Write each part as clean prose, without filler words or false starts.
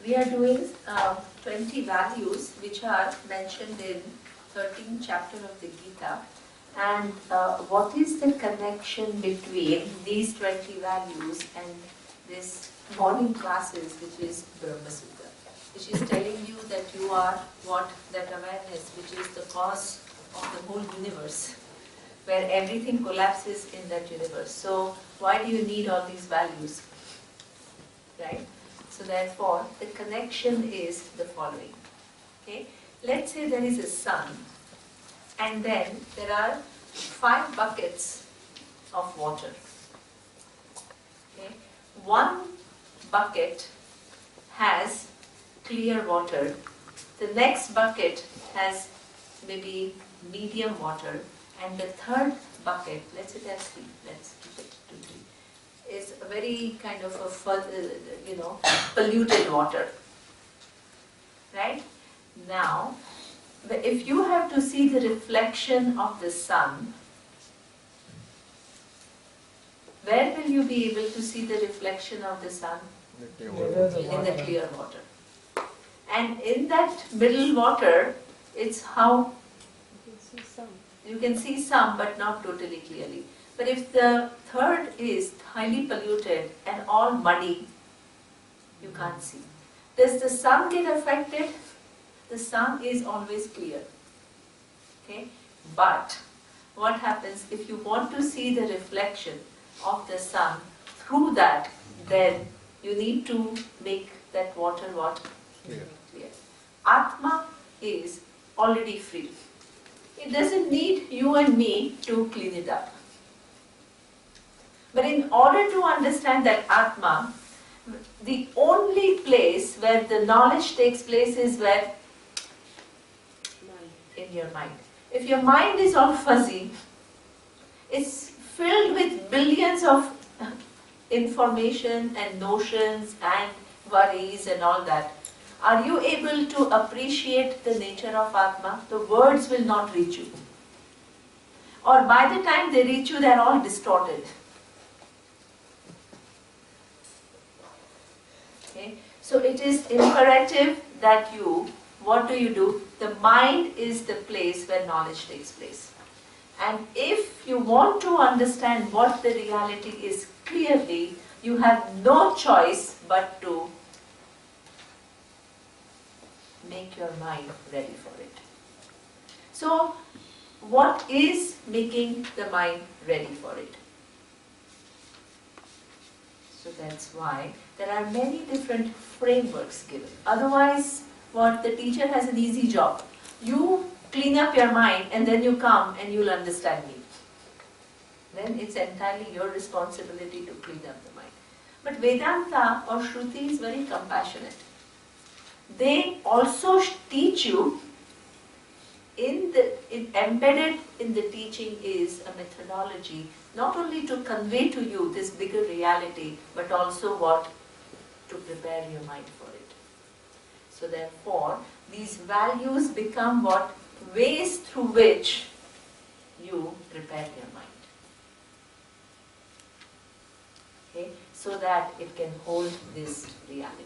We are doing 20 values which are mentioned in 13th chapter of the Gita. And what is the connection between these 20 values and this morning classes, which is Brahma Sutta, which is telling you that you are what? That awareness, which is the cause of the whole universe, where everything collapses in that universe. So why do you need all these values? Right? So therefore, the connection is the following. Okay? Let's say there is a sun, and then there are 5 buckets of water. Okay? One bucket has clear water. The next bucket has maybe medium water, and the third bucket, let's say that's 3. Let's keep it to 3. Is a very kind of a polluted water. Right? Now, if you have to see the reflection of the sun, where will you be able to see the reflection of the sun? In the clear water. And in that middle water, it's how? You can see some, but not totally clearly. But if the third is highly polluted and all muddy, you can't see. Does the sun get affected? The sun is always clear. Okay? But what happens if you want to see the reflection of the sun through that, then you need to make that water what? Clear. Atma is already free. It doesn't need you and me to clean it up. But in order to understand that Atma, the only place where the knowledge takes place is where? In your mind. If your mind is all fuzzy, it's filled with billions of information and notions and worries and all that. Are you able to appreciate the nature of Atma? The words will not reach you. Or by the time they reach you, they are all distorted. Okay? So it is imperative that you, what do? The mind is the place where knowledge takes place. And if you want to understand what the reality is clearly, you have no choice but to make your mind ready for it. So, what is making the mind ready for it? So that's why there are many different frameworks given. Otherwise, what the teacher has an easy job. You clean up your mind and then you come and you'll understand me. Then it's entirely your responsibility to clean up the mind. But Vedanta or Shruti is very compassionate. They also teach you, embedded in the teaching is a methodology, not only to convey to you this bigger reality, but also what? To prepare your mind for it. So therefore, these values become what? Ways through which you prepare your mind. Okay? So that it can hold this reality.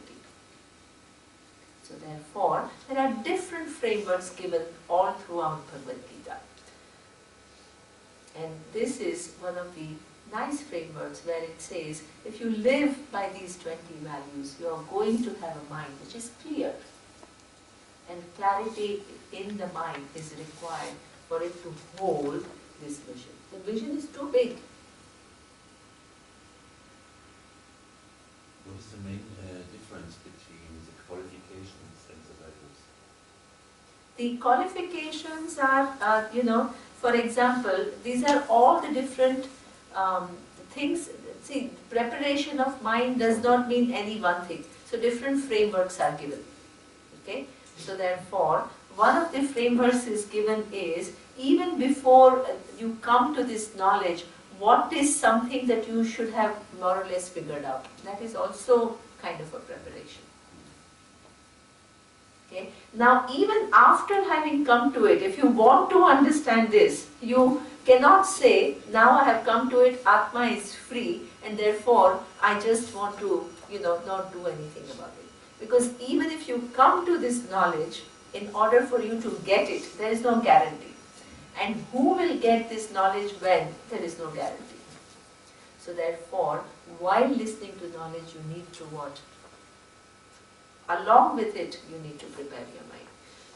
So therefore, there are different frameworks given all throughout Bhagavad Gita. And this is one of the nice frameworks where it says, if you live by these 20 values, you are going to have a mind which is clear. And clarity in the mind is required for it to hold this vision. The vision is too big. What is the main difference between the qualifications and the values? The qualifications are, for example, these are all the different things. See, preparation of mind does not mean any one thing. So different frameworks are given. Okay? So therefore, one of the frameworks is given is, even before you come to this knowledge, what is something that you should have more or less figured out? That is also kind of a preparation. Okay? Now, even after having come to it, if you want to understand this, you cannot say, now I have come to it, Atma is free, and therefore I just want to, not do anything about it. Because even if you come to this knowledge, in order for you to get it, there is no guarantee. And who will get this knowledge when? There is no guarantee. So therefore, while listening to knowledge, you need to what? Along with it, you need to prepare your mind.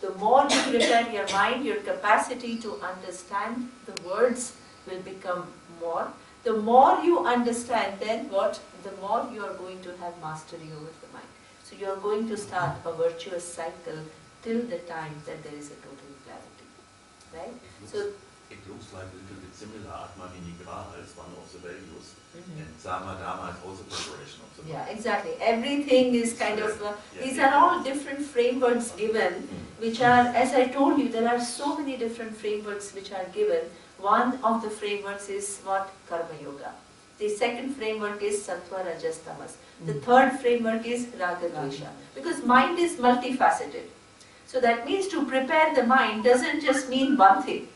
The more you prepare your mind, your capacity to understand the words will become more. The more you understand, then what? The more you are going to have mastery over the mind. So you are going to start a virtuous cycle till the time that there is a total clarity. Right? It looks like a little bit similar, Atma Vidya as one of the values. And Sama Dharma is also preparation of the mind. Yeah, exactly. Everything is kind of, these are all different frameworks given, which are, as I told you, there are so many different frameworks which are given. One of the frameworks is what? Karma Yoga. The second framework is Sattva, Rajas, Tamas. The third framework is Raga, Dvesha. Because mind is multifaceted. So that means to prepare the mind doesn't just mean one thing.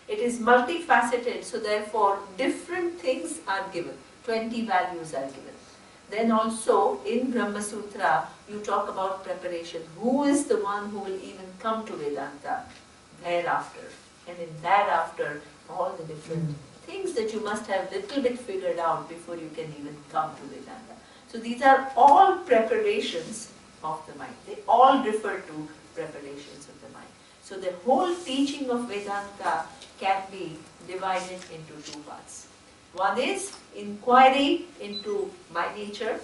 It is multifaceted, so therefore different things are given. 20 values are given. Then also in Brahma Sutra, you talk about preparation. Who is the one who will even come to Vedanta thereafter? And in thereafter, all the different things that you must have little bit figured out before you can even come to Vedanta. So these are all preparations of the mind. They all refer to preparations of the mind. So the whole teaching of Vedanta can be divided into two parts. One is inquiry into my nature,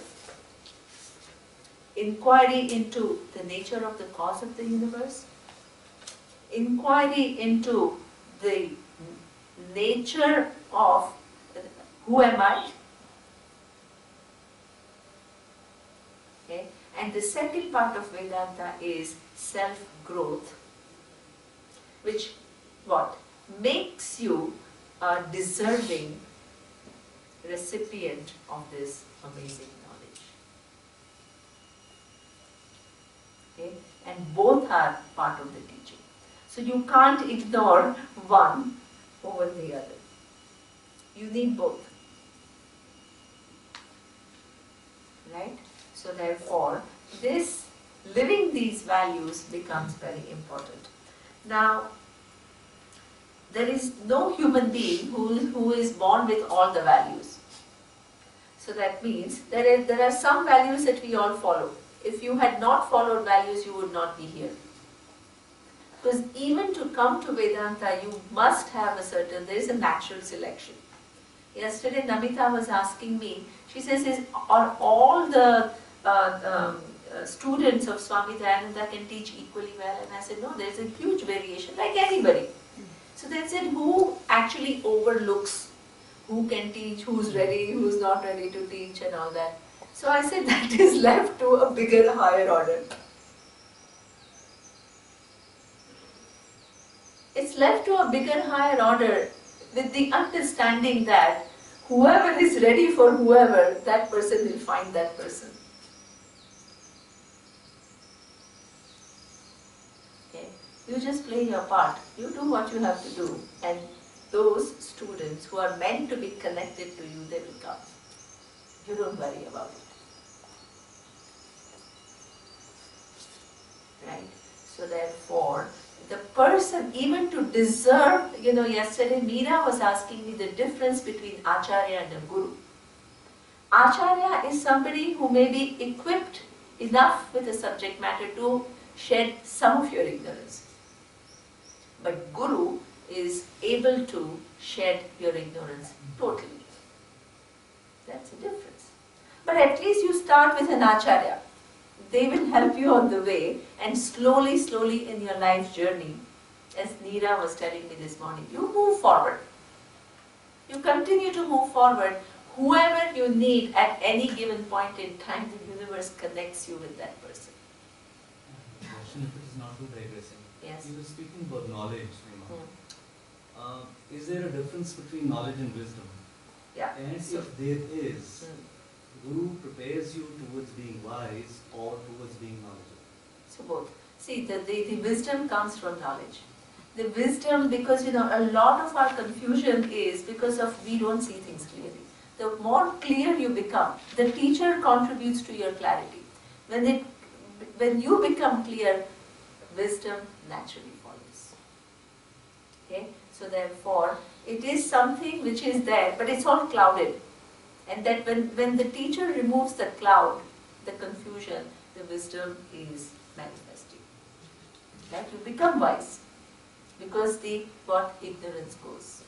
inquiry into the nature of the cause of the universe, inquiry into the nature of who am I, okay? And the second part of Vedanta is self-growth, which what? Makes you a deserving recipient of this amazing knowledge. Okay? And both are part of the teaching. So you can't ignore one over the other. You need both. Right? So therefore, this living these values becomes very important. Now, there is no human being who is born with all the values. So that means there are some values that we all follow. If you had not followed values, you would not be here. Because even to come to Vedanta, you must have there is a natural selection. Yesterday, Namita was asking me, she says, are all the students of Swami Dayananda can teach equally well? And I said, no, there is a huge variation, like anybody. So they said, who actually overlooks who can teach, who's ready, who's not ready to teach and all that. So I said, that is left to a bigger, higher order. It's left to a bigger, higher order with the understanding that whoever is ready for whoever, that person will find that person. You just play your part. You do what you have to do. And those students who are meant to be connected to you, they will come. You don't worry about it. Right? So therefore, the person, even to deserve, yesterday Meera was asking me the difference between Acharya and a Guru. Acharya is somebody who may be equipped enough with the subject matter to shed some of your ignorance. But Guru is able to shed your ignorance totally. That's a difference. But at least you start with an Acharya. They will help you on the way, and slowly in your life journey, as Neera was telling me this morning, you move forward. You continue to move forward. Whoever you need at any given point in time, the universe connects you with that person. Question, if it is not too digressing. Yes. You were speaking about knowledge, Neema. Is there a difference between knowledge and wisdom? Yeah. And if there is, Guru prepares you towards being wise or towards being knowledgeable? So both. See, the wisdom comes from knowledge. The wisdom, because a lot of our confusion is because of we don't see things clearly. The more clear you become, the teacher contributes to your clarity. when you become clear, wisdom naturally follows. Okay? So therefore, it is something which is there, but it's all clouded. And that when the teacher removes the cloud, the confusion, the wisdom is manifesting. Right? You become wise because the what ignorance goes.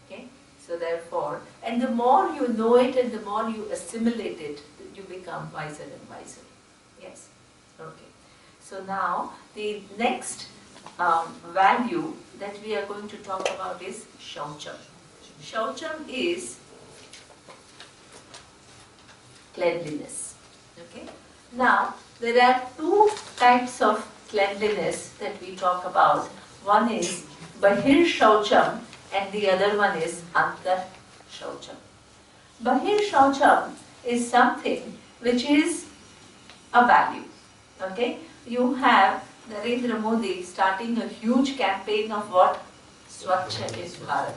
Okay? So therefore, and the more you know it and the more you assimilate it, you become wiser and wiser. Yes? Okay. So now the next value that we are going to talk about is Shaucham. Shaucham is cleanliness. Okay? Now, there are two types of cleanliness that we talk about. One is Bahir Shaucham and the other one is Antar Shaucham. Bahir Shaucham is something which is a value. Okay? You have Narendra Modi starting a huge campaign of what? Swachha Bharat.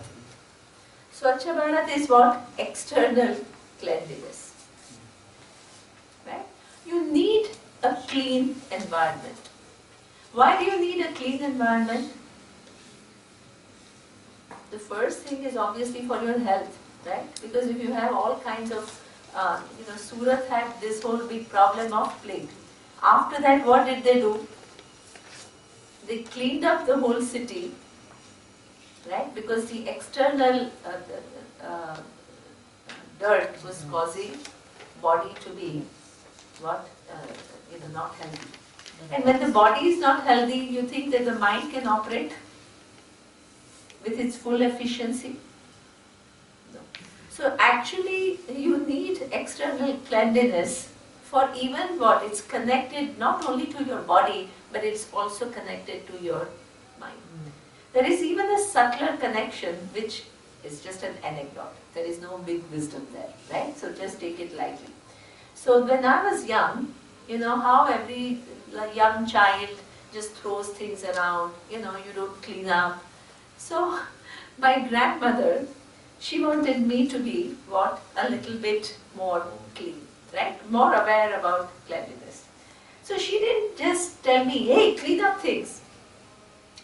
Swachha Bharat is what? External cleanliness. Right? You need a clean environment. Why do you need a clean environment? The first thing is obviously for your health, right? Because if you have all kinds of, Surat had this whole big problem of plague. After that, what did they do? They cleaned up the whole city, right? Because the external dirt was causing body to be not healthy. And when the body is not healthy, you think that the mind can operate with its full efficiency? No. So actually, you need external cleanliness for even what? It's connected not only to your body, but it's also connected to your mind. There is even a subtler connection, which is just an anecdote. There is no big wisdom there, right? So just take it lightly. So when I was young, you know how every young child just throws things around, you don't clean up. So my grandmother, she wanted me to be what? A little bit more clean, right? More aware about cleanliness. So she didn't just tell me, hey, clean up things.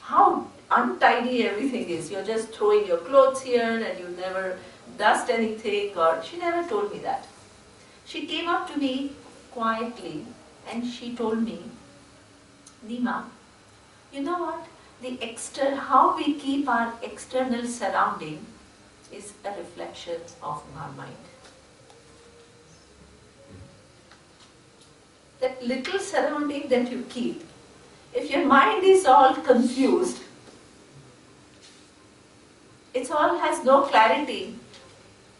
How untidy everything is. You're just throwing your clothes here and you never dust anything, or she never told me that. She came up to me quietly and she told me, Neema, you know what? How we keep our external surrounding is a reflection of our mind. That little surrounding that you keep, if your mind is all confused, it all has no clarity,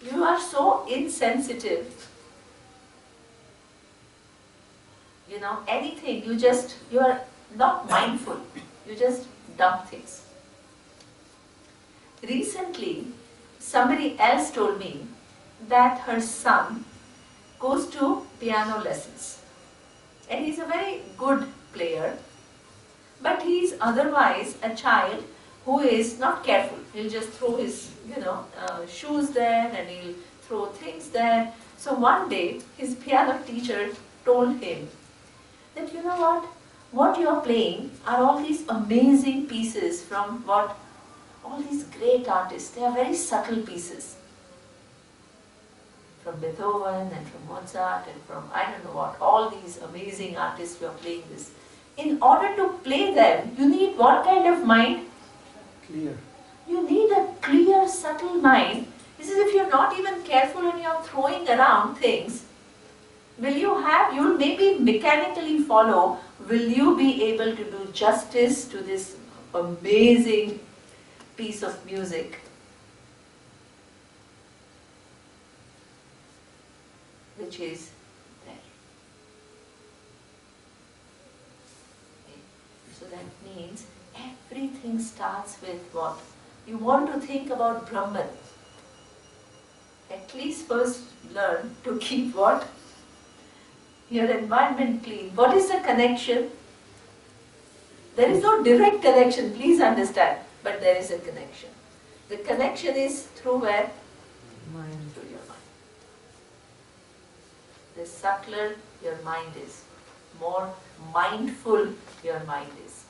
you are so insensitive. Anything, you are not mindful, you just dump things. Recently, somebody else told me that her son goes to piano lessons. And he's a very good player, but he's otherwise a child who is not careful. He'll just throw his, shoes there and he'll throw things there. So one day, his piano teacher told him that, you know what you're playing are all these amazing pieces from all these great artists. They are very subtle pieces. From Beethoven and from Mozart and from I don't know what, all these amazing artists who are playing this. In order to play them, you need what kind of mind? Clear. You need a clear, subtle mind. This is if you're not even careful and you're throwing around things. You'll maybe mechanically follow, will you be able to do justice to this amazing piece of music? Which is there. Okay. So that means everything starts with what? You want to think about Brahman. At least first learn to keep what? Your environment clean. What is the connection? There is no direct connection, please understand, but there is a connection. The connection is through where? Mind. Through your mind. the subtler your mind is, more mindful your mind is.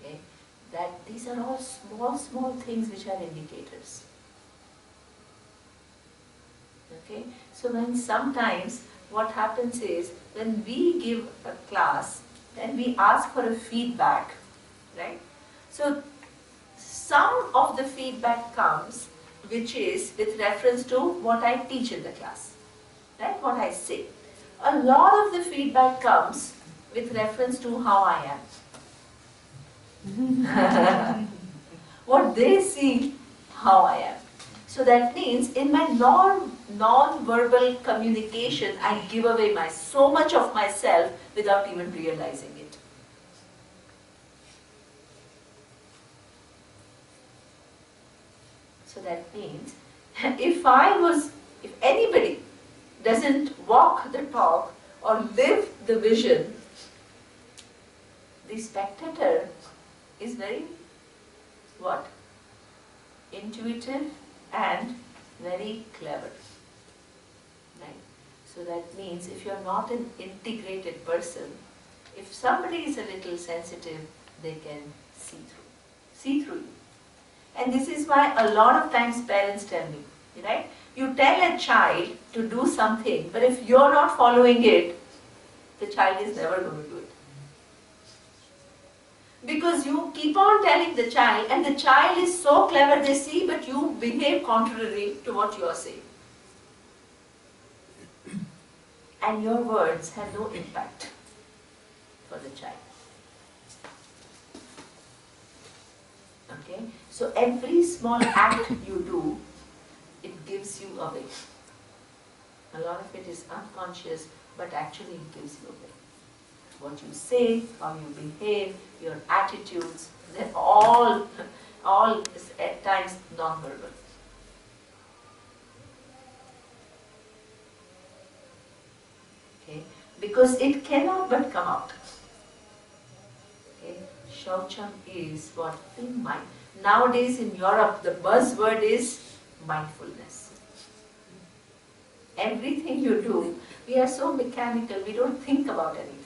Okay? That these are all small things which are indicators. Okay? So when sometimes what happens is, when we give a class, then we ask for a feedback, right? So some of the feedback comes which is with reference to what I teach in the class, right? What I say. A lot of the feedback comes with reference to how I am. What they see, how I am. So that means in my non-verbal communication, I give away so much of myself without even realizing it. So that means if anybody doesn't walk the talk or live the vision, the spectator is very what? Intuitive and very clever. Right? So that means if you're not an integrated person, if somebody is a little sensitive, they can see through you. And this is why a lot of times parents tell me, right? You tell a child to do something, but if you're not following it, the child is never going to do it. Because you keep on telling the child, and the child is so clever they see, but you behave contrary to what you are saying. And your words have no impact for the child. Okay? So every small act you do, it gives you away. A lot of it is unconscious, but actually it gives you away. What you say, how you behave, your attitudes, they're all at times non-verbal. Okay? Because it cannot but come out. Okay? Shaucham is what? In mind. Nowadays in Europe, the buzzword is mindfulness. Everything you do, we are so mechanical, we don't think about anything.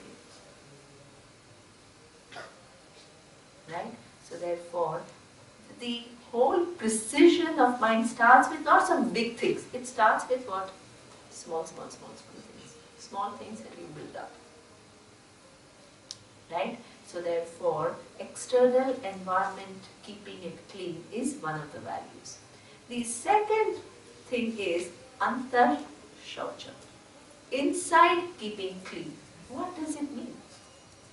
Right? So therefore, the whole precision of mind starts with not some big things. It starts with what? Small things. Small things that you build up. Right? So therefore, external environment, keeping it clean is one of the values. The second thing is antar shaucha. Inside keeping clean. What does it mean?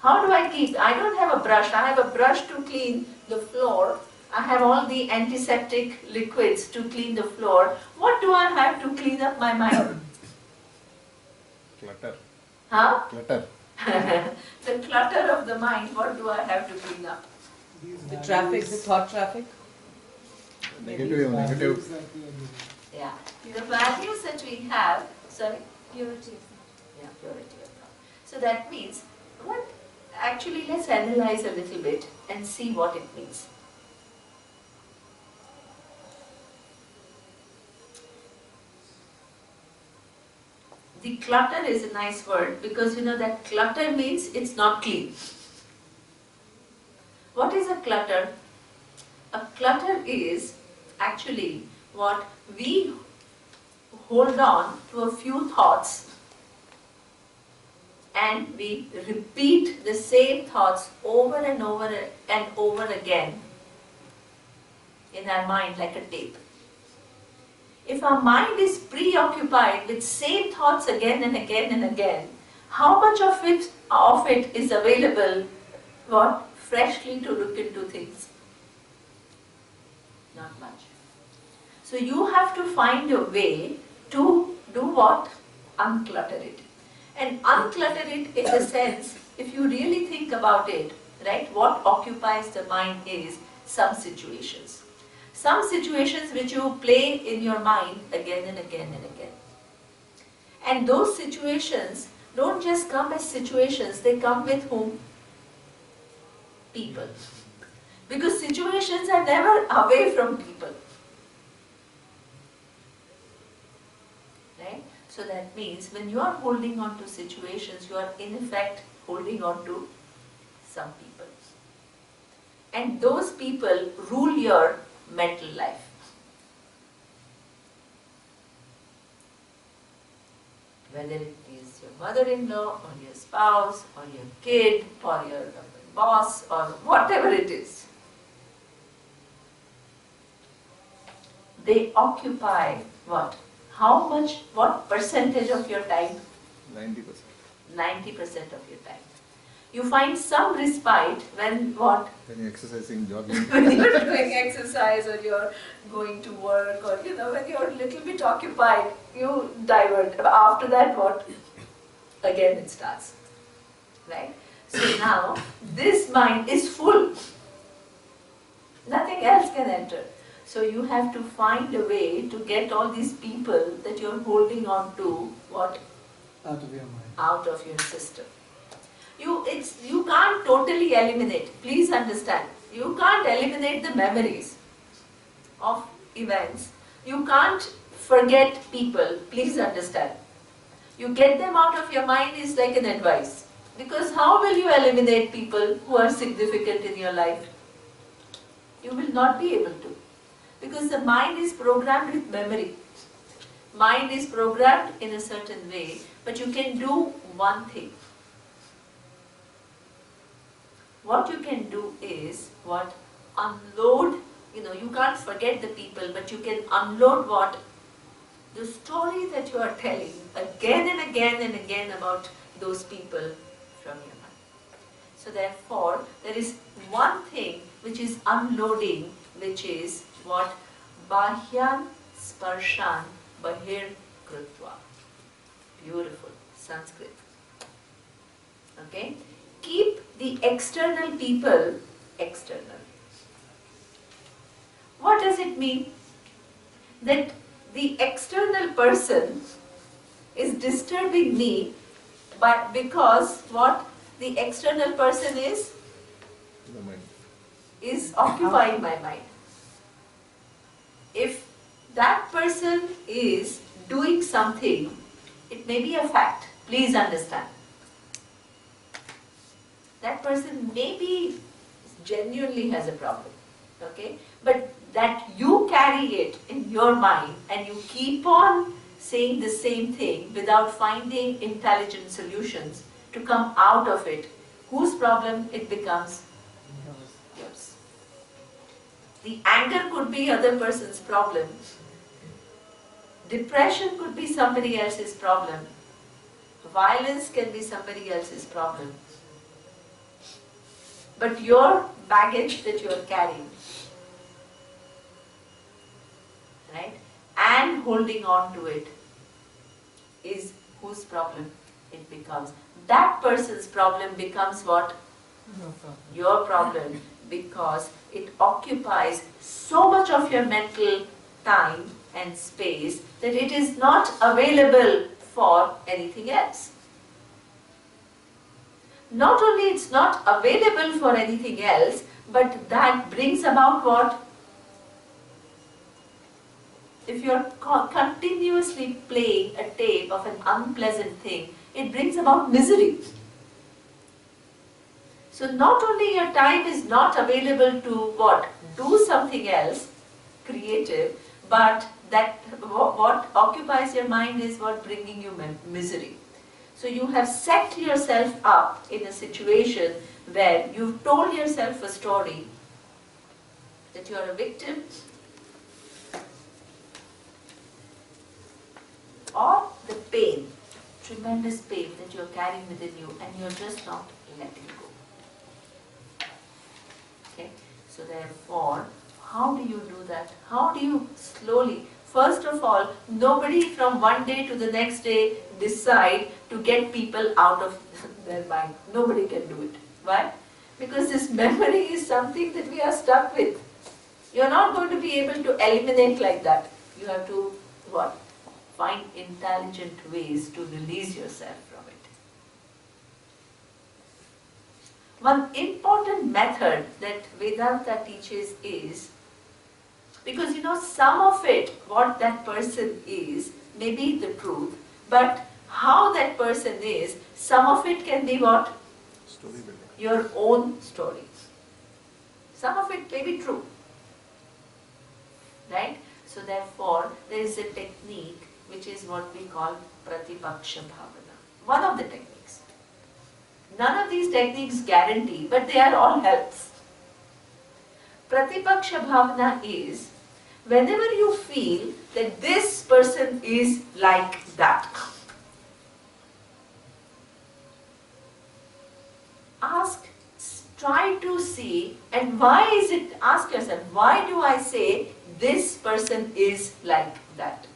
How do I keep? I don't have a brush. I have a brush to clean the floor. I have all the antiseptic liquids to clean the floor. What do I have to clean up my mind? Clutter. Huh? Clutter. The clutter of the mind, what do I have to clean up? The traffic, the thought traffic. Negative. Yeah. The values that we have, sorry? Purity. Yeah, purity of thought. So that means, actually let's analyze a little bit and see what it means. The clutter is a nice word because you know that clutter means it's not clean. What is a clutter? A clutter is actually what we hold on to a few thoughts and we repeat the same thoughts over and over again in our mind like a tape. If our mind is preoccupied with same thoughts again and again and again, how much of it is available freshly to look into things? Not much. So you have to find a way to do what? Unclutter it. And unclutter it in the sense, if you really think about it, right, what occupies the mind is some situations. Some situations which you play in your mind again and again and again. And those situations don't just come as situations, they come with whom? People. Because situations are never away from people. So that means when you are holding on to situations, you are in effect holding on to some people. And those people rule your mental life. Whether it is your mother-in-law or your spouse or your kid or your boss or whatever it is. They occupy what? How much, what percentage of your time? 90%. 90% of your time. You find some respite when what? When you're exercising, jogging. When you're doing exercise or you're going to work or when you're a little bit occupied, you divert. After that what? Again it starts. Right? So now this mind is full. Nothing else can enter. So you have to find a way to get all these people that you're holding on to, what? Out of your mind. Out of your system. You can't totally eliminate, please understand, you can't eliminate the memories of events, you can't forget people, please understand. You get them out of your mind is like an advice, because how will you eliminate people who are significant in your life? You will not be able to, because the mind is programmed with memory. Mind is programmed in a certain way, but you can do one thing. What you can do is what? Unload, you can't forget the people, but you can unload what? The story that you are telling again and again and again about those people from your mind. So therefore, there is one thing which is unloading, which is what? Bahyan sparshan bahir krutva. Beautiful Sanskrit. Okay? Keep the external people external. What does it mean? That the external person is disturbing me because what? The external person is The mind. Occupying my mind. If that person is doing something, it may be a fact, please understand. That person maybe genuinely has a problem, okay? But that you carry it in your mind and you keep on saying the same thing without finding intelligent solutions to come out of it, whose problem it becomes? Yours. The anger could be other person's problem. Depression could be somebody else's problem. Violence can be somebody else's problem. But your baggage that you are carrying, right, and holding on to it is whose problem it becomes. That person's problem becomes what? No problem. Your problem, because it occupies so much of your mental time and space that it is not available for anything else. Not only it's not available for anything else, but that brings about what? If you're continuously playing a tape of an unpleasant thing, it brings about misery. So not only your time is not available to what? Do something else creative, but that what occupies your mind is what bringing you misery. So you have set yourself up in a situation where you've told yourself a story that you are a victim or the pain, tremendous pain that you're carrying within you and you're just not letting go. Okay? So therefore, how do you do that? How do you slowly? First of all, nobody from one day to the next day decide to get people out of their mind. Nobody can do it. Why? Because this memory is something that we are stuck with. You're not going to be able to eliminate like that. You have to what? Find intelligent ways to release yourself from it. One important method that Vedanta teaches is, because some of it, what that person is, may be the truth, But how that person is, some of it can be what? Story building. Your own story. Some of it may be true. Right? So therefore, there is a technique which is what we call Pratipaksha Bhavana. One of the techniques. None of these techniques guarantee, but they are all helps. Pratipaksha Bhavana is whenever you feel that this person is like that. Try to see, and why is it, ask yourself, why do I say this person is like that?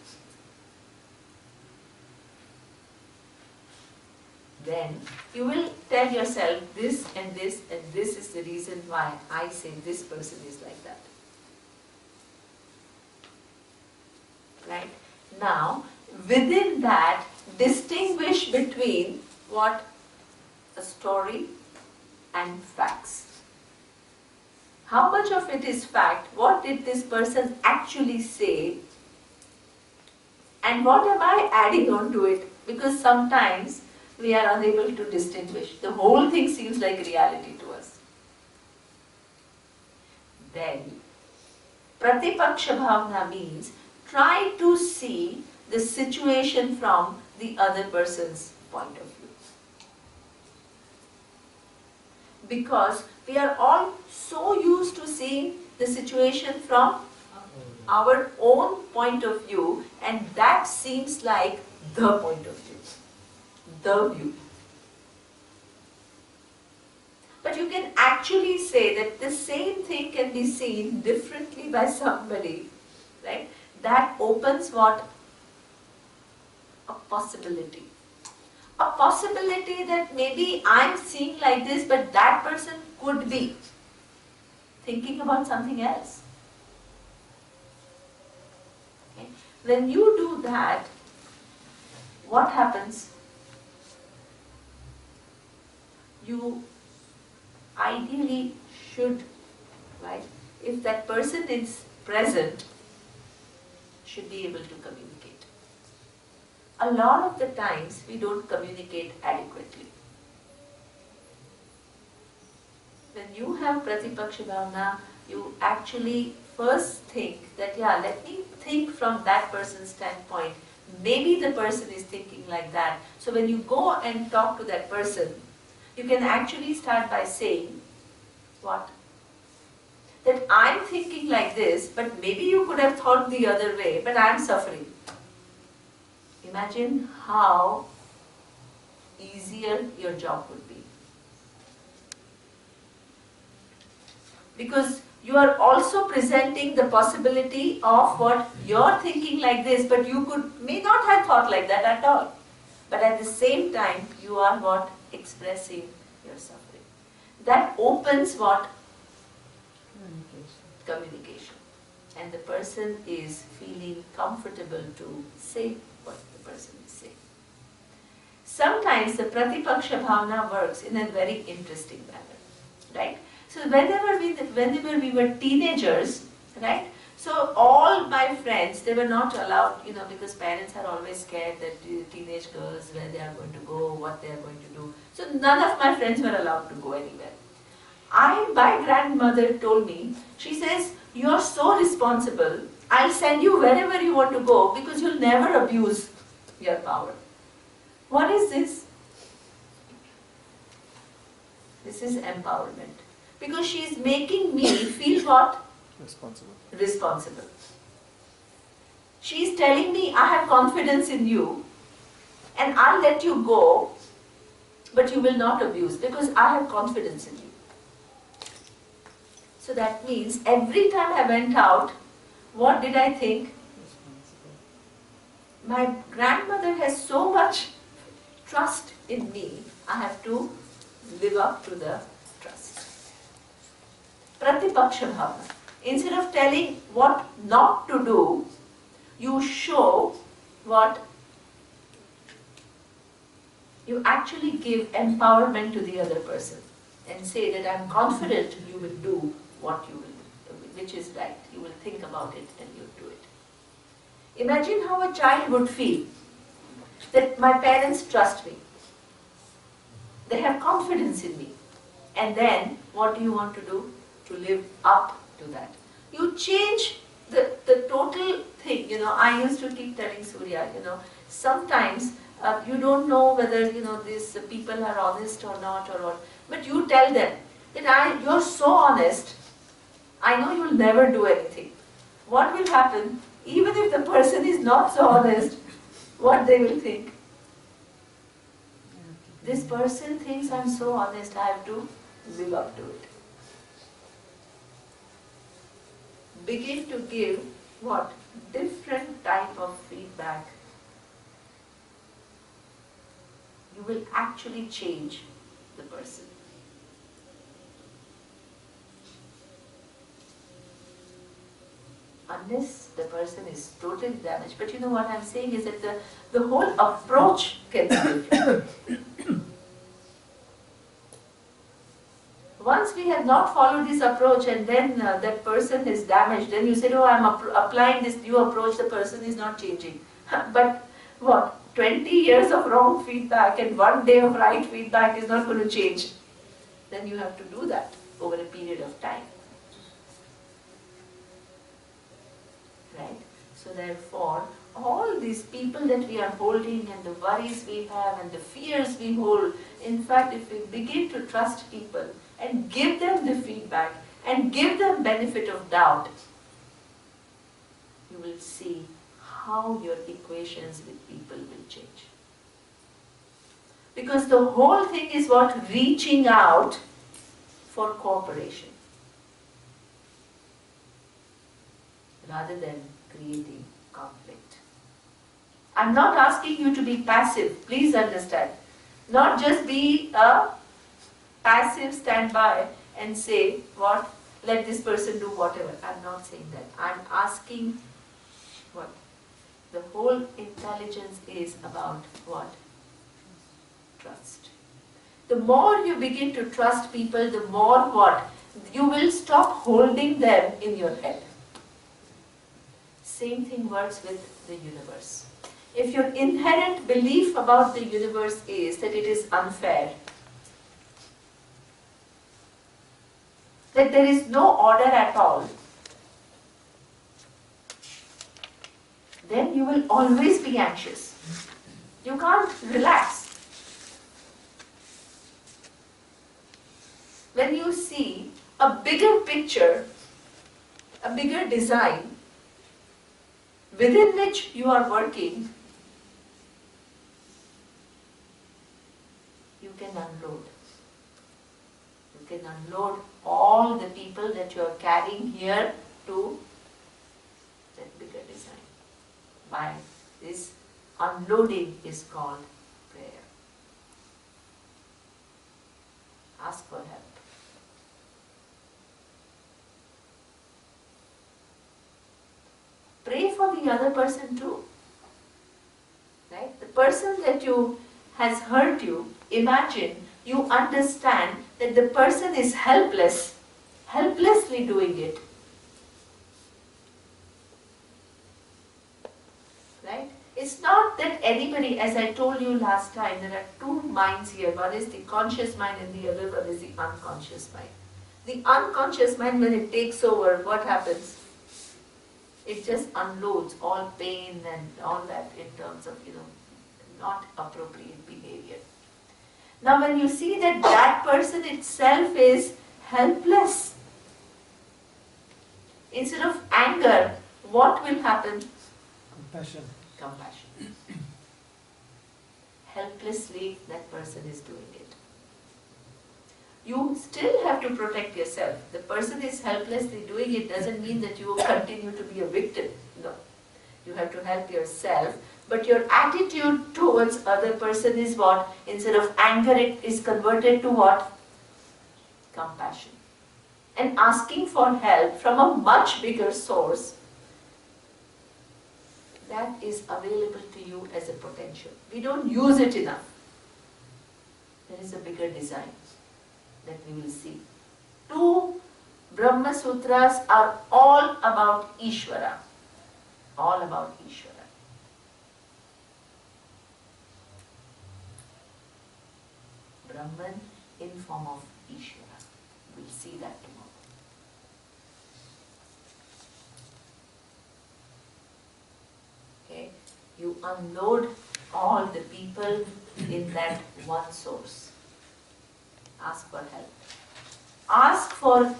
Then you will tell yourself this and this and this is the reason why I say this person is like that. Right? Now, within that, distinguish between what? A story and facts. How much of it is fact? What did this person actually say? And what am I adding on to it? Because sometimes we are unable to distinguish. The whole thing seems like reality to us. Then, Pratipaksha Bhavana means try to see the situation from the other person's point of view. Because we are all so used to seeing the situation from our own point of view, and that seems like the point of view, the view. But you can actually say that the same thing can be seen differently by somebody, right? That opens what? A possibility. A possibility that maybe I'm seeing like this, but that person could be thinking about something else. Okay? When you do that, what happens? You ideally should, right? If that person is present, should be able to communicate. A lot of the times we don't communicate adequately. When you have Pratipaksha Bhavana, you actually first think that, yeah, let me think from that person's standpoint. Maybe the person is thinking like that. So when you go and talk to that person, you can actually start by saying, what? That I'm thinking like this, but maybe you could have thought the other way, but I'm suffering. Imagine how easier your job would be. Because you are also presenting the possibility of what you're thinking like this, but you may not have thought like that at all. But at the same time, you are what? Expressing your suffering. That opens what? Communication. And the person is feeling comfortable to say what the person is saying. Sometimes the Pratipaksha Bhavana works in a very interesting manner, right? So whenever we were teenagers, right? So all my friends, they were not allowed, because parents are always scared that teenage girls, where they are going to go, what they are going to do. So none of my friends were allowed to go anywhere. My grandmother told me, she says, you're so responsible, I'll send you wherever you want to go because you'll never abuse your power. What is this? This is empowerment. Because she is making me feel what? Responsible. She is telling me, I have confidence in you and I'll let you go, but you will not abuse because I have confidence in you. So that means every time I went out, what did I think? My grandmother has so much trust in me, I have to live up to the trust. Pratipaksha Bhavana. Instead of telling what not to do, you show what? You actually give empowerment to the other person and say that I'm confident you will do what you will, which is right. You will think about it and you'll do it. Imagine how a child would feel that my parents trust me. They have confidence in me. And then, what do you want to do? To live up to that. You change the total thing. I used to keep telling Surya, sometimes you don't know whether, these people are honest or not or what. But you tell them that you're so honest, I know you'll never do anything. What will happen? Even if the person is not so honest, what they will think? This person thinks I'm so honest, I have to live up to it. Begin to give what? Different type of feedback. You will actually change the person. Unless the person is totally damaged. But you know what I'm saying is that the whole approach can be different. Once we have not followed this approach and then that person is damaged, then you say, oh, I'm applying this new approach, the person is not changing. But what? 20 years of wrong feedback and 1 day of right feedback is not going to change. Then you have to do that over a period of time. Right? So therefore, all these people that we are holding and the worries we have and the fears we hold, in fact, if we begin to trust people and give them the feedback and give them benefit of doubt, you will see how your equations with people will change. Because the whole thing is what? Reaching out for cooperation rather than creating conflict. I'm not asking you to be passive, please understand. Not just be a passive standby and say, what? Let this person do whatever. I'm not saying that. I'm asking what? The whole intelligence is about what? Trust. The more you begin to trust people, the more what? You will stop holding them in your head. Same thing works with the universe. If your inherent belief about the universe is that it is unfair, that there is no order at all, then you will always be anxious. You can't relax. When you see a bigger picture, a bigger design, within which you are working, you can unload. You can unload all the people that you are carrying here to that bigger design. By this unloading is called prayer. Ask for help. Pray for the other person too. Right? The person that has hurt you, imagine you understand that the person is helplessly doing it. Right? It's not that anybody, as I told you last time, there are two minds here. One is the conscious mind and the other one is the unconscious mind. The unconscious mind, when it takes over, what happens? It just unloads all pain and all that in terms of, not appropriate behavior. Now when you see that that person itself is helpless, instead of anger, what will happen? Compassion. Compassion. Helplessly that person is doing it. You still have to protect yourself. The person is helplessly doing it doesn't mean that you will continue to be a victim. No. You have to help yourself. But your attitude towards other person is what? Instead of anger, it is converted to what? Compassion. And asking for help from a much bigger source that is available to you as a potential. We don't use it enough. There is a bigger design that we will see. 2 Brahma Sutras are all about Ishvara. All about Ishvara. Brahman in form of Ishvara. We'll see that tomorrow. Okay? You unload all the people in that one source. Ask for help. Ask for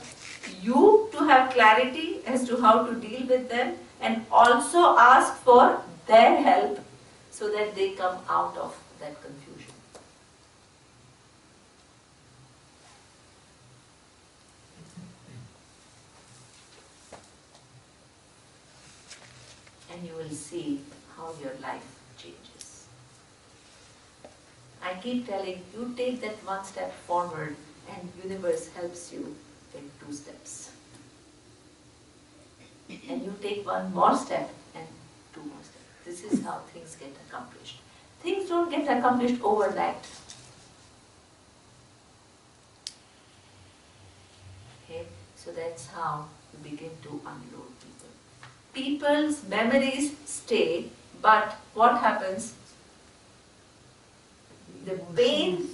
you to have clarity as to how to deal with them, and also ask for their help so that they come out of that confusion. And you will see how your life changes. I keep telling you, take that one step forward and universe helps you in 2 steps. And you take one more step and 2 more steps. This is how things get accomplished. Things don't get accomplished overnight. Okay? So that's how you begin to unload people. People's memories stay, but what happens? The pain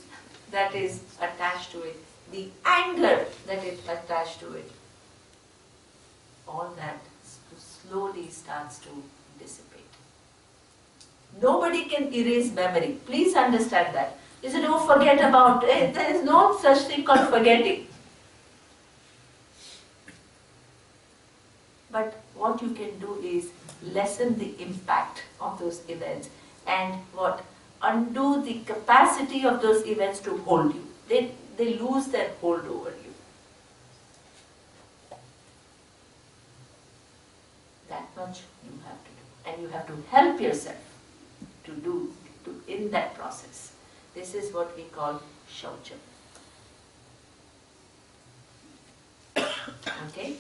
that is attached to it, the anger that is attached to it, all that slowly starts to dissipate. Nobody can erase memory. Please understand that. You say, don't forget about it. There is no such thing called forgetting. But what you can do is lessen the impact of those events and what? Undo the capacity of those events to hold you. They lose their hold over you. That much you have to do. And you have to help yourself in that process. This is what we call shaucham. Okay?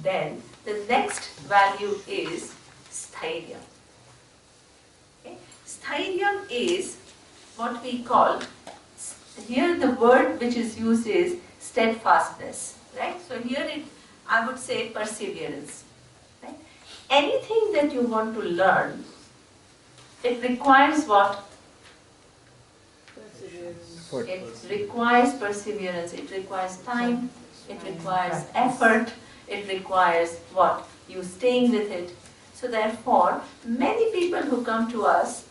Then the next value is sthairya. Okay? Sthairya is what we call, here the word which is used is steadfastness. Right? So here I would say perseverance. Right? Anything that you want to learn, it requires what? It requires perseverance, it requires time, it requires effort, it requires what? You staying with it. So therefore, many people who come to us,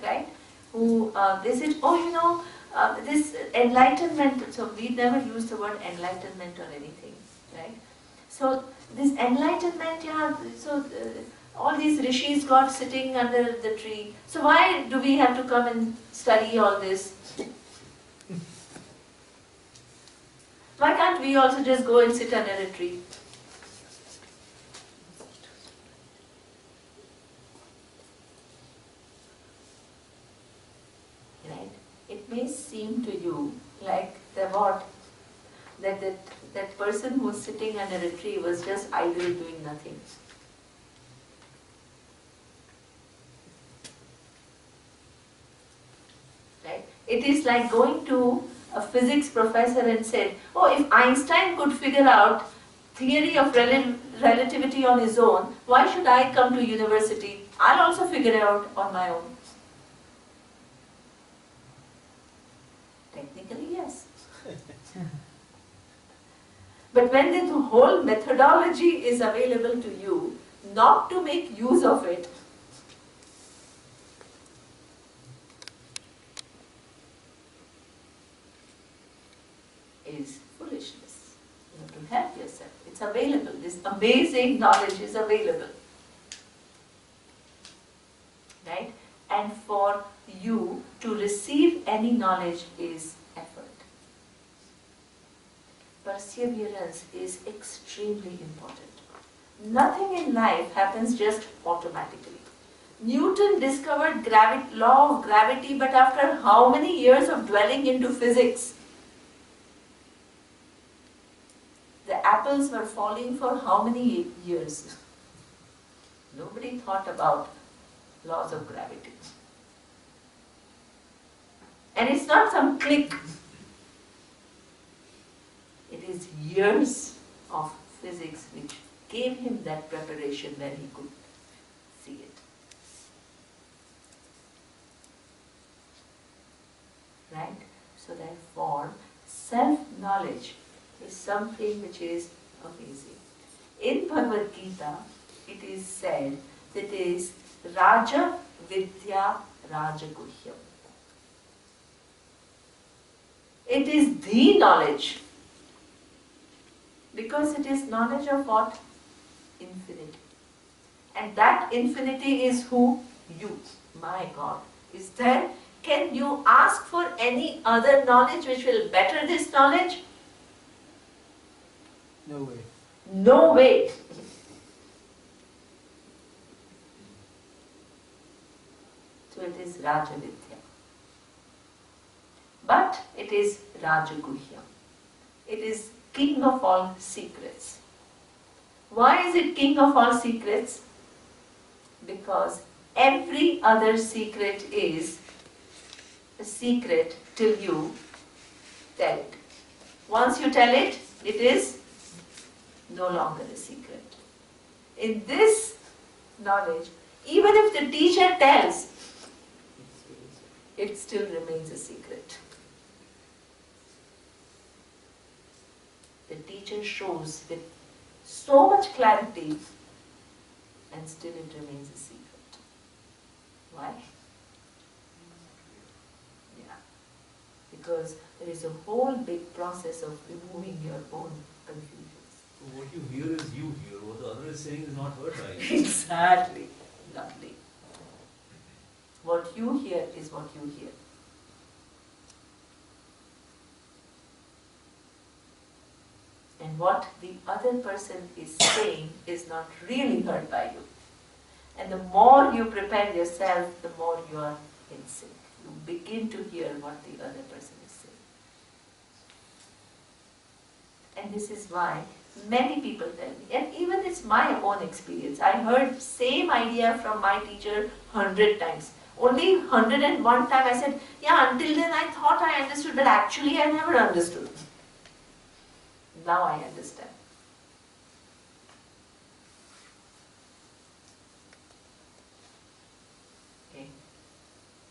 right, who visit, this enlightenment, so we never use the word enlightenment or anything, right? So this enlightenment, all these rishis got sitting under the tree. So why do we have to come and study all this? Why can't we also just go and sit under a tree? Right? It may seem to you like that person who was sitting under a tree was just idle doing nothing. Right? It is like going to a physics professor and said, oh, if Einstein could figure out theory of relativity on his own, why should I come to university? I'll also figure it out on my own. Technically, yes. But when the whole methodology is available to you, not to make use of it, is foolishness. You have to help yourself. It's available. This amazing knowledge is available. Right? And for you to receive any knowledge is effort. Perseverance is extremely important. Nothing in life happens just automatically. Newton discovered law of gravity, but after how many years of dwelling into physics? The apples were falling for how many years? Nobody thought about laws of gravity. And it's not some click. It is years of physics which gave him that preparation where he could see it. Right? So therefore, self-knowledge is something which is amazing. In Bhagavad Gita, it is said that it is Raja Vidya Rajaguhyam. It is the knowledge. Because it is knowledge of what? Infinity. And that infinity is who? You. My God. Is there? Can you ask for any other knowledge which will better this knowledge? No way. No way. So it is Rajavidya. But it is Rajaguhya. It is king of all secrets. Why is it king of all secrets? Because every other secret is a secret till you tell it. Once you tell it, it is no longer a secret. In this knowledge, even if the teacher tells, it still remains a secret. The teacher shows with so much clarity and still it remains a secret. Why? Yeah. Because there is a whole big process of removing your own confusions. So what you hear is you hear. What the other is saying is not heard by you. Exactly. Lovely. What you hear is what you hear. And what the other person is saying is not really heard by you. And the more you prepare yourself, the more you are in sync. You begin to hear what the other person is saying. And this is why many people tell me, and even it's my own experience, I heard same idea from my teacher 100 times. Only 101 time I said, yeah, until then I thought I understood, but actually I never understood. Now I understand. Okay.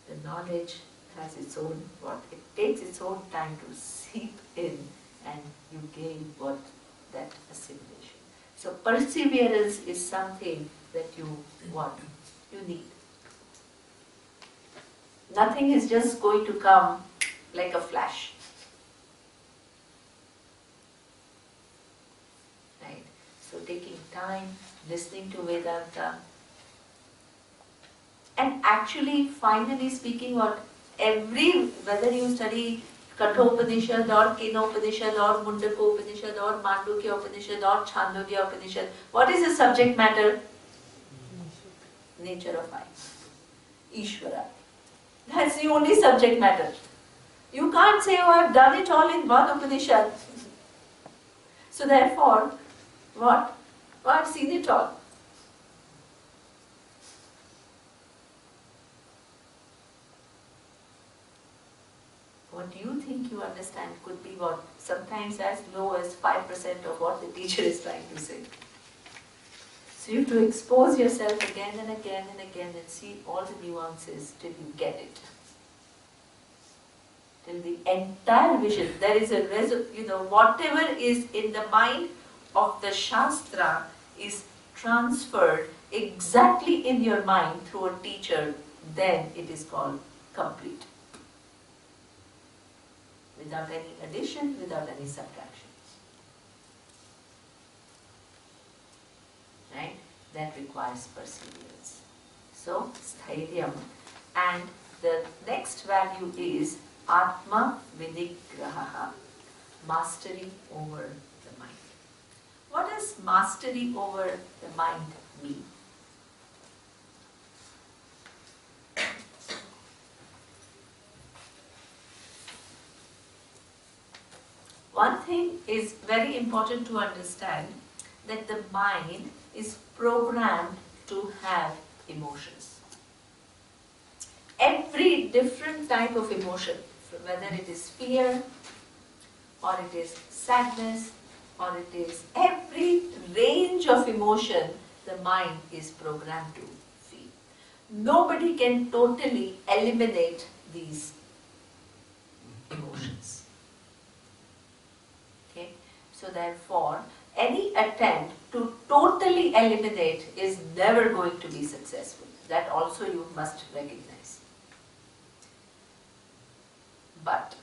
The knowledge has its own what? It takes its own time to seep in and you gain what? That assimilation. So perseverance is something that you want, you need. Nothing is just going to come like a flash. Right? So taking time, listening to Vedanta, and actually, finally speaking, whether you study Kathopanishad or Kenopanishad or Mundakopanishad or Mandukya Upanishad or Chandogya Upanishad, what is the subject matter? Nature of I. Ishvara. That's the only subject matter. You can't say, oh, I've done it all in one Upanishad. So therefore, what? Oh, I've seen it all. What you think you understand could be what? Sometimes as low as 5% of what the teacher is trying to say. So you have to expose yourself again and again and again and see all the nuances till you get it. Till the entire vision, there is a whatever is in the mind of the Shastra is transferred exactly in your mind through a teacher, then it is called complete. Without any addition, without any subtraction. Right? That requires perseverance. So, stairyam. And the next value is Atma Vidigraha, mastery over the mind. What does mastery over the mind mean? One thing is very important to understand, that the mind is programmed to have emotions. Every different type of emotion, whether it is fear, or it is sadness, or it is every range of emotion, the mind is programmed to feel. Nobody can totally eliminate these emotions. So therefore, any attempt to totally eliminate is never going to be successful. That also you must recognize. But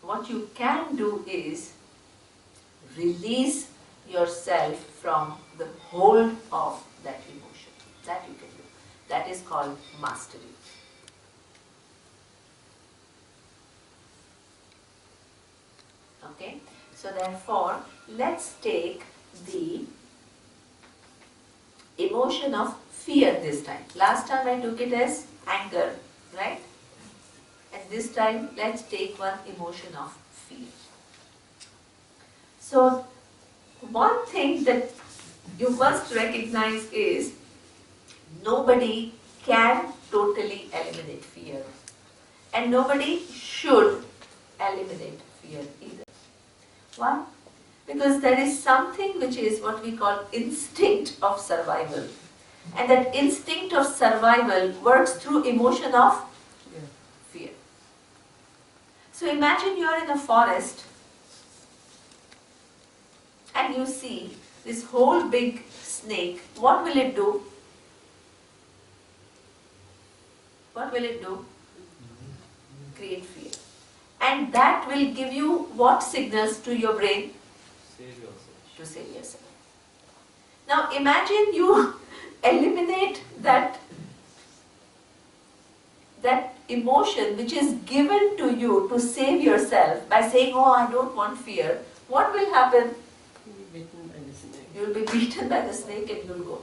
what you can do is release yourself from the hold of that emotion. That you can do. That is called mastery. Okay? So therefore, let's take the emotion of fear this time. Last time I took it as anger, right? And this time, let's take one emotion of fear. So, one thing that you must recognize is nobody can totally eliminate fear. And nobody should eliminate fear either. Why? Because there is something which is what we call instinct of survival. And that instinct of survival works through emotion of fear. So imagine you are in a forest and you see this whole big snake. What will it do? What will it do? Create fear. And that will give you what signals to your brain? Save yourself. To save yourself. Now imagine you eliminate that emotion which is given to you to save yourself by saying, oh, I don't want fear. What will happen? You'll be beaten by the snake. You will be beaten by the snake and you will go.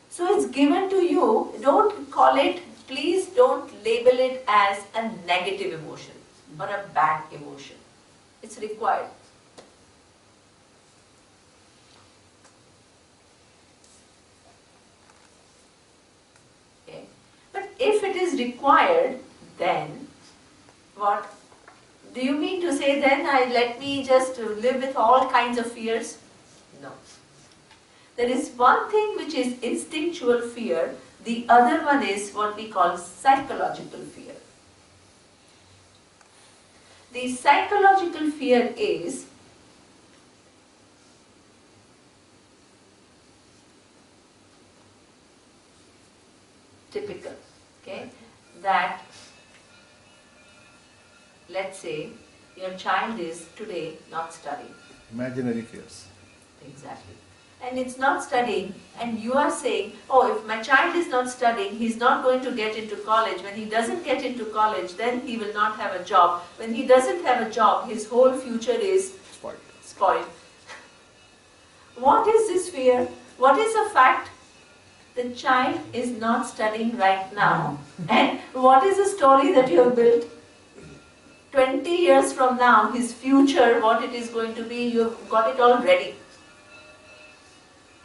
So it's given to you. Don't call it, please don't label it as a negative emotion or a bad emotion. It's required. Okay. But if it is required, then what? Do you mean to say then let me just live with all kinds of fears? No. There is one thing which is instinctual fear, the other one is what we call psychological fear. The psychological fear is typical, okay? That, let's say, your child is today not studying. Imaginary fears. Exactly. And it's not studying, and you are saying, oh, if my child is not studying, he's not going to get into college. When he doesn't get into college, then he will not have a job. When he doesn't have a job, his whole future is spoiled. What is this fear? What is the fact? The child is not studying right now. And what is the story that you have built? 20 years from now, his future, what it is going to be, you have got it all ready.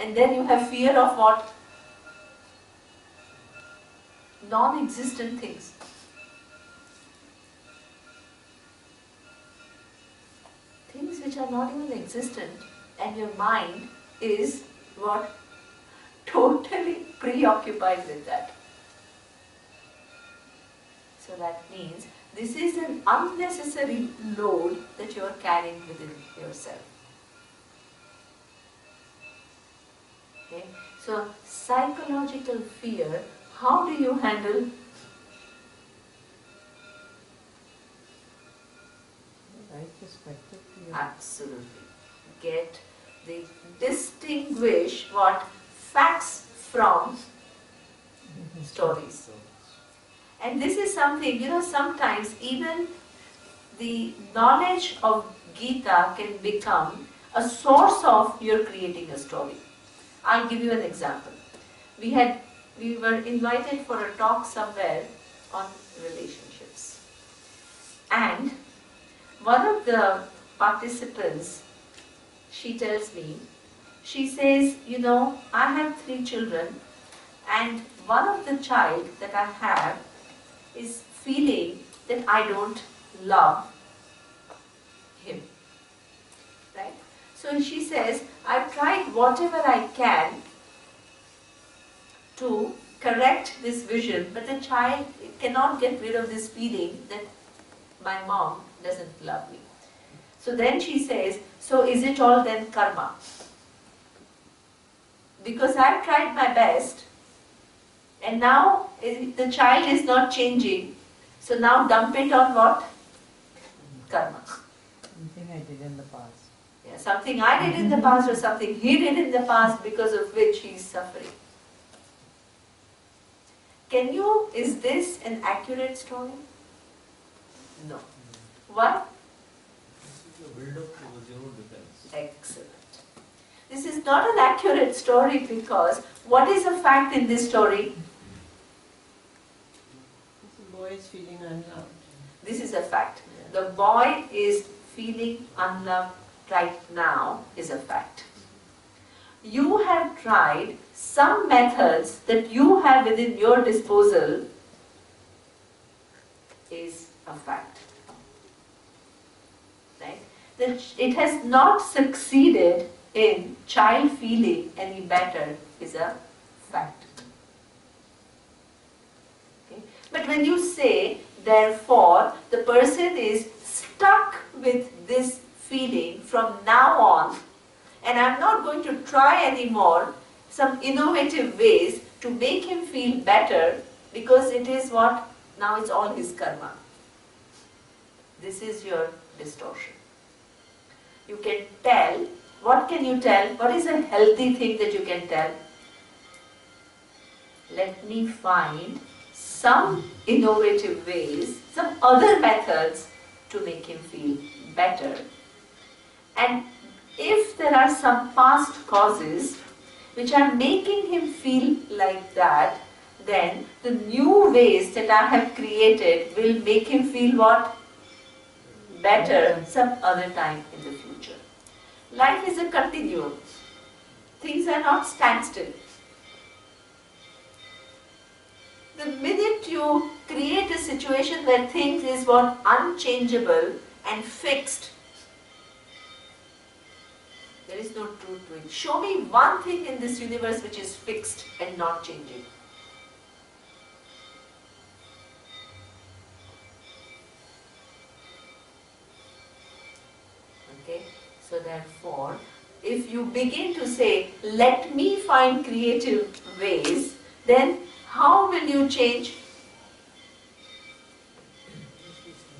And then you have fear of what? Non-existent things. Things which are not even existent, and your mind is what? Totally preoccupied with that. So that means this is an unnecessary load that you are carrying within yourself. Okay? So psychological fear, how do you handle? Right perspective. Absolutely. Distinguish what? Facts from stories. And this is something, sometimes even the knowledge of Gita can become a source of your creating a story. I'll give you an example. We were invited for a talk somewhere on relationships. And one of the participants, she tells me, she says, I have 3 children and one of the child that I have is feeling that I don't love him. Right? So she says, I've tried whatever I can to correct this vision, but the child cannot get rid of this feeling that my mom doesn't love me. So then she says, so is it all then karma? Because I've tried my best and now the child is not changing. So now dump it on what? Karma. Something I did in the past. Yeah, something I did in the past or something he did in the past because of which he is suffering. Is this an accurate story? No. Why? This is a build-up towards your own defense. Excellent. This is not an accurate story because what is a fact in this story? This boy is feeling unloved. This is a fact. Yeah. The boy is feeling unloved right now is a fact. You have tried some methods that you have within your disposal is a fact. Right? That it has not succeeded in child feeling any better is a fact. Okay? But when you say, therefore, the person is stuck with this feeling from now on, and I'm not going to try anymore some innovative ways to make him feel better because it is what? Now it's all his karma. This is your distortion. You can tell, what can you tell? What is a healthy thing that you can tell? Let me find some innovative ways, some other methods to make him feel better. And if there are some past causes which are making him feel like that, then the new ways that I have created will make him feel what? Better some other time in the future. Life is a continuum. Things are not standstill. The minute you create a situation where things is what? Unchangeable and fixed, there is no truth to it. Show me one thing in this universe which is fixed and not changing. Okay? So therefore, if you begin to say, let me find creative ways, then how will you change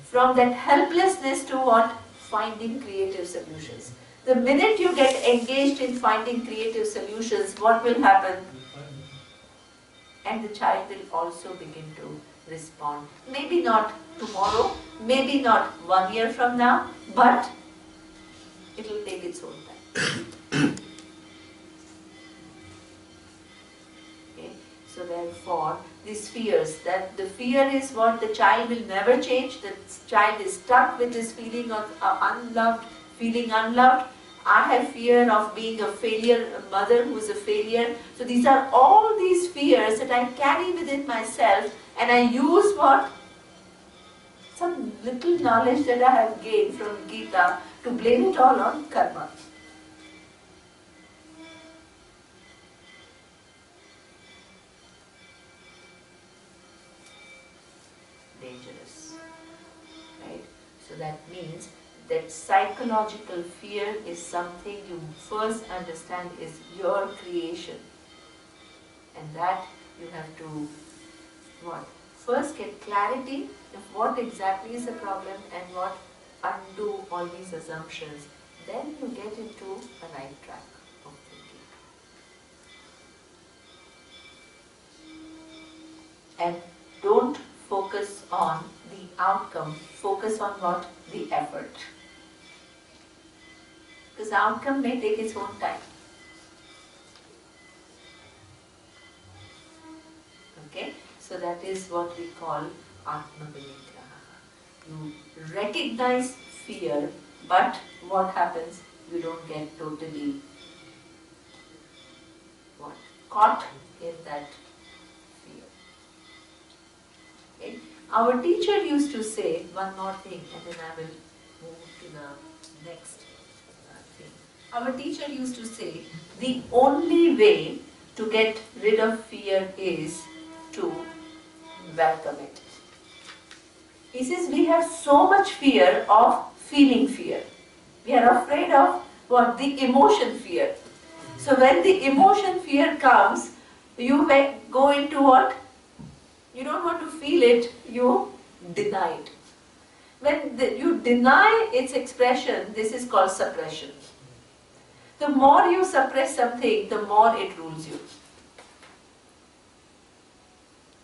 from that helplessness to what? Finding creative solutions. The minute you get engaged in finding creative solutions, what will happen? And the child will also begin to respond. Maybe not tomorrow, maybe not 1 year from now, but it will take its own time. Okay? So therefore, these fears, that the fear is what? The child will never change, the child is stuck with this feeling of unloved, feeling unloved. I have fear of being a failure, a mother who is a failure. So these are all these fears that I carry within myself, and I use what? Some little knowledge that I have gained from Gita to blame it all on karma. Dangerous. Right? So that means that psychological fear is something you first understand is your creation. And that you have to what? First get clarity of what exactly is the problem and what undo all these assumptions. Then you get into a right track of thinking. And don't focus on the outcome, focus on what? The effort. Because the outcome may take its own time. Okay? So that is what we call Adhyatma Vidya. You recognize fear, but what happens? You don't get totally what? Caught in that fear. Okay? Our teacher used to say one more thing, and then I will move to the next thing. Our teacher used to say, the only way to get rid of fear is to welcome it. He says we have so much fear of feeling fear. We are afraid of what? The emotion fear. So when the emotion fear comes, you may go into what? You don't want to feel it, you deny it. When you deny its expression, this is called suppression. The more you suppress something, the more it rules you.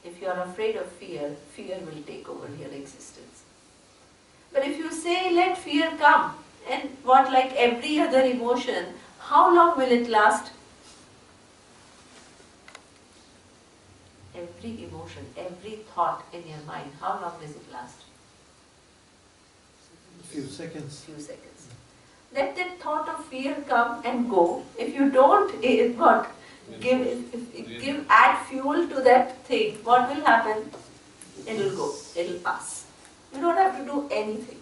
If you are afraid of fear, fear will take over your existence. But if you say, let fear come, and what, like every other emotion, how long will it last? Every emotion, every thought in your mind, how long does it last? Few seconds. Few seconds. Let that thought of fear come and go. If you don't, what? Add fuel to that thing, what will happen? It will go, it will pass. You don't have to do anything.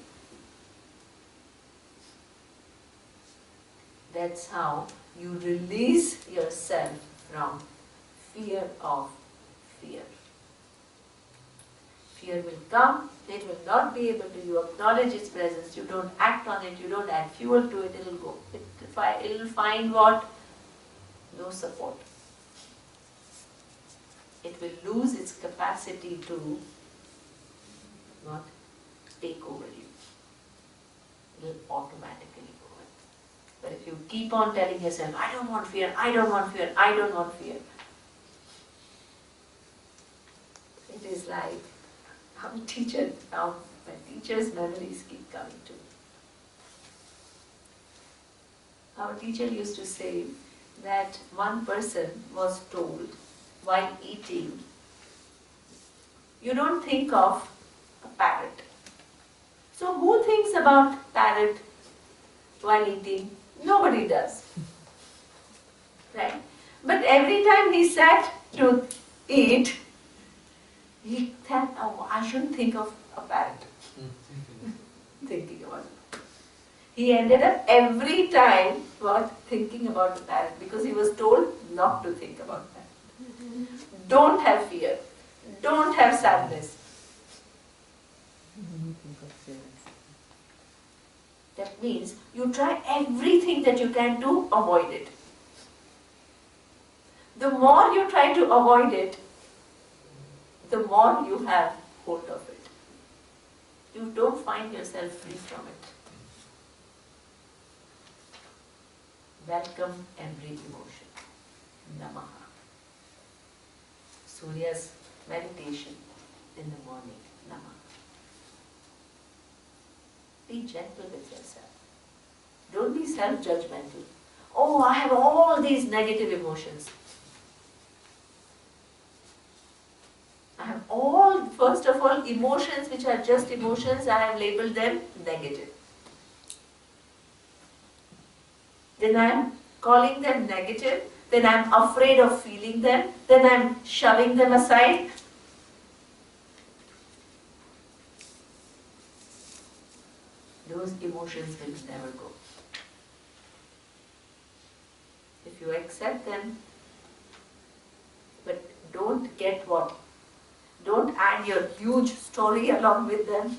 That's how you release yourself from fear of fear. Fear will come, it will not be able to, you acknowledge its presence, you don't act on it, you don't add fuel to it, it will go. It will find what? No support. It will lose its capacity to what? Take over you. It will automatically go in. But if you keep on telling yourself, I don't want fear, I don't want fear, I don't want fear, it is like our teacher, now my teacher's memories keep coming to me. Our teacher used to say that one person was told while eating, you don't think of a parrot. So who thinks about parrot while eating? Nobody does. Right? But every time he sat to eat, he thought, oh, I shouldn't think of a parrot. Thinking about it. He ended up every time what? Thinking about the parrot, because he was told not to think about that. Don't have fear. Don't have sadness. That means you try everything that you can to avoid it. The more you try to avoid it, the more you have hold of it. You don't find yourself free from it. Welcome every emotion. Namaha. Surya's meditation in the morning. Namaha. Be gentle with yourself. Don't be self-judgmental. Oh, I have all these negative emotions. I have all, first of all, emotions which are just emotions, I have labeled them negative. Then I am calling them negative, then I am afraid of feeling them, then I am shoving them aside. Those emotions will never go. If you accept them, but don't get what? Don't add your huge story along with them.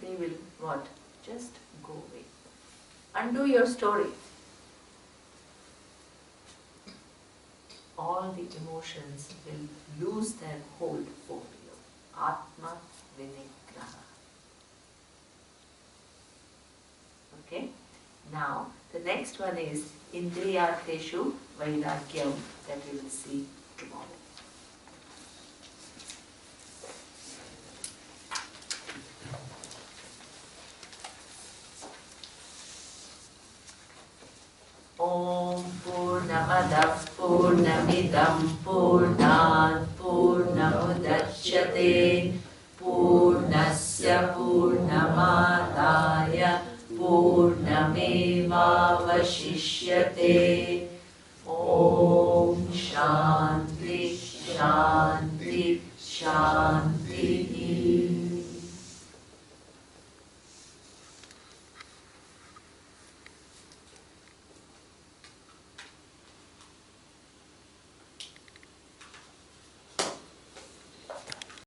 They will what? Just go away. Undo your story. All the emotions will lose their hold over you. Adhyatma Vidya. Okay? Now, the next one is Indriyateshu Vairagyam, that we will see tomorrow. Om Purnamadah Purnamidam Purnat Purnamudachyate